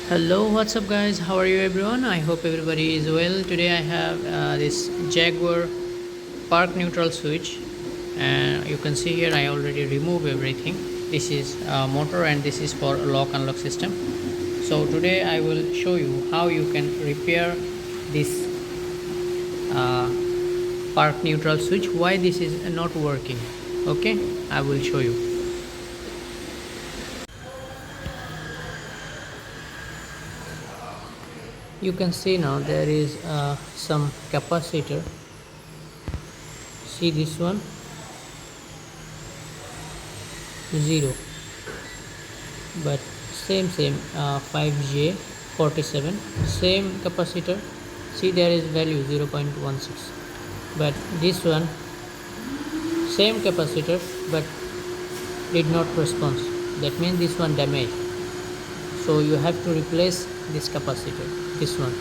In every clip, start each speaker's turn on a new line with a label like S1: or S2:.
S1: Hello, what's up guys? How are you everyone? I hope everybody is well. Today I have this Jaguar park neutral switch, and you can see here I already removed everything. This is motor and this is for lock unlock system. So today I will show you how you can repair this uh, park neutral switch, why this is not working. Okay, I will show you. You can see now there is some capacitor. See this one, 0, but same 5J47, same capacitor. See, there is value 0.16, but this one same capacitor but did not respond. That means this one damaged, so you have to replace this capacitor, this one.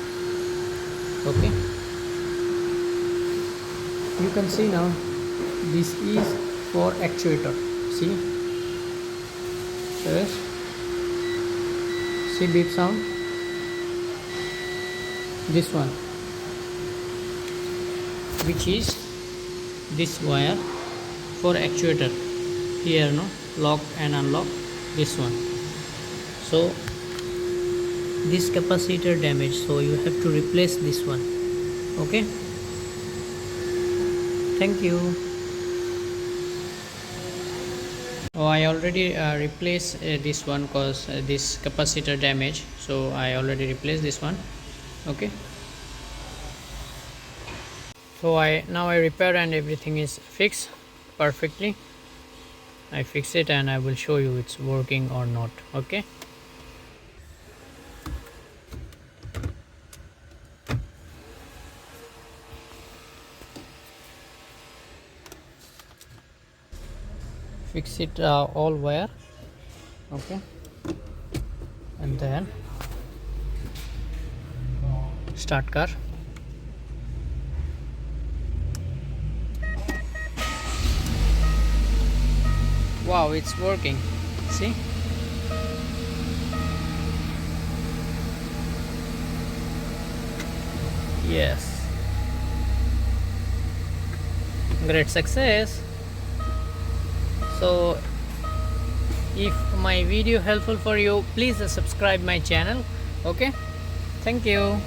S1: Okay, you can see now this is for actuator. See, yes, see beep sound. This one, which is this wire for actuator here, no, lock and unlock, this one. So this capacitor damaged, so you have to replace this one. Okay, thank you. Oh, I already replaced this one because this capacitor damaged, so I already replaced this one. Okay, so now I repaired and everything is fixed perfectly. I fix it and I will show you it's working or not. Okay, fix it all wire. Okay, and then start car. Wow, it's working. See, yes, great success. So if my video helpful for you, please subscribe my channel. Okay, thank you.